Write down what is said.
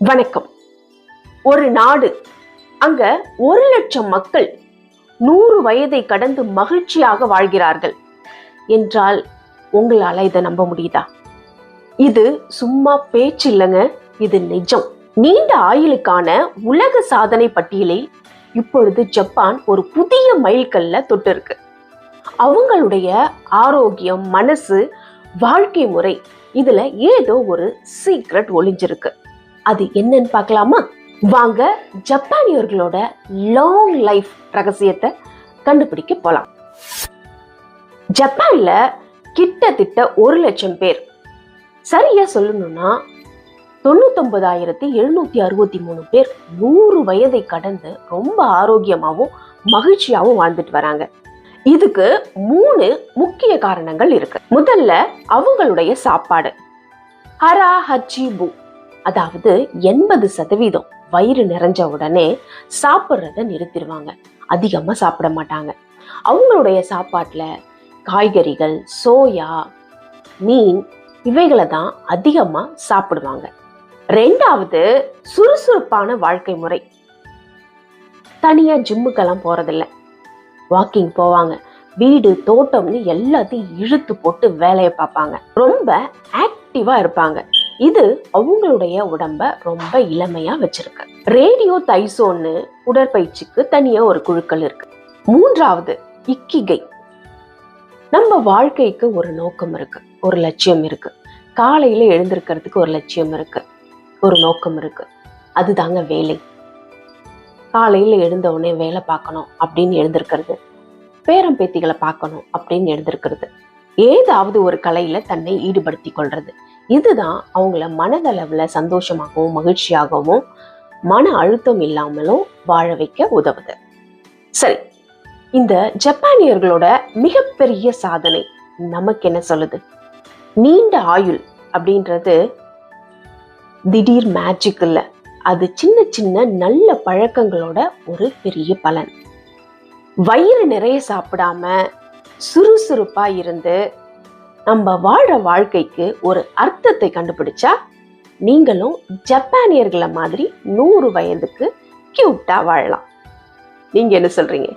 வணக்கம். ஒரு நாடு, அங்க 1,00,000 மக்கள் 100 வயதை கடந்து மகிழ்ச்சியாக வாழ்கிறார்கள் என்றால் உங்களால இதை நம்ப முடியுதா? இது சும்மா பேச்சு இல்லைங்க, இது நிஜம். நீண்ட ஆயுளுக்கான உலக சாதனை பட்டியலில் இப்பொழுது ஜப்பான் ஒரு புதிய மைல்கல்ல தொட்டு இருக்கு. அவங்களுடைய ஆரோக்கியம், மனசு, வாழ்க்கை முறை, இதுல ஏதோ ஒரு சீக்ரெட் ஒளிஞ்சிருக்கு. அது என்னன்னு பார்க்கலாமா? வாங்க ஜப்பானியர்களோட லாங் லைஃப் ரகசியத்தை கண்டுபிடிக்க போலாம். ஜப்பான்ல கிட்டத்தட்ட 1,00,000 பேர், சரியா சொல்லணும்னா 99,763 பேர் 100 வயதை கடந்து ரொம்ப ஆரோக்கியமாவும் மகிழ்ச்சியாவும் வாழ்ந்துட்டு வராங்க. இதுக்கு 3 முக்கிய காரணங்கள் இருக்கு. முதல்ல அவங்களுடைய சாப்பாடு. ஹரா ஹச்சிபு, அதாவது 80% வயிறு நிறைஞ்ச உடனே சாப்பிட்றத நிறுத்திடுவாங்க. அதிகமா சாப்பிட மாட்டாங்க. அவங்களுடைய சாப்பாட்டுல காய்கறிகள், சோயா, மீன் இவைகளை தான் அதிகமா சாப்பிடுவாங்க. 2வது, சுறுசுறுப்பான வாழ்க்கை முறை. தனியா ஜிம்முக்கெல்லாம் போறதில்ல, வாக்கிங் போவாங்க. வீடு, தோட்டம்னு எல்லாத்தையும் இழுத்து போட்டு வேலையை பார்ப்பாங்க. ரொம்ப ஆக்டிவா இருப்பாங்க. இது அவங்களுடைய உடம்ப ரொம்ப இளமையா வச்சிருக்கு. ரேடியோ தைசோன்னு உடற்பயிற்சிக்கு தனியா ஒரு குழுக்கள் இருக்கு. 3வது, இக்கிகை. நம்ம வாழ்க்கைக்கு ஒரு நோக்கம் இருக்கு, ஒரு லட்சியம் இருக்கு. காலையில எழுந்திருக்கிறதுக்கு ஒரு லட்சியம் இருக்கு, ஒரு நோக்கம் இருக்கு. அதுதாங்க வேலை. காலையில எழுந்த உடனே வேலை பார்க்கணும் அப்படின்னு எழுந்திருக்கிறது, பேரம் பேத்திகளை பார்க்கணும் அப்படின்னு எழுந்திருக்கிறது, ஏதாவது ஒரு கலையில தன்னை ஈடுபடுத்தி கொள்றது. இதுதான் அவங்கள மனதளவுல சந்தோஷமாகவும் மகிழ்ச்சியாகவும் மன அழுத்தம் இல்லாமலும் வாழ வைக்க உதவுது. சரி, இந்த ஜப்பானியர்களோட மிகப்பெரிய சாதனை நமக்கு என்ன சொல்லுது? நீண்ட ஆயுள் அப்படின்றது திடீர் மேஜிக் இல்ல, அது சின்ன சின்ன நல்ல பழக்கங்களோட ஒரு பெரிய பலன். வயிறு நிறைய சாப்பிடாம சுறுசுறுப்பா இருந்து நம்ம வாழ்ற வாழ்க்கைக்கு ஒரு அர்த்தத்தை கண்டுபிடிச்சா நீங்களும் ஜப்பானியர்களை மாதிரி 100 வயதுக்கு கியூட்டா வாழலாம். நீங்க என்ன சொல்றீங்க?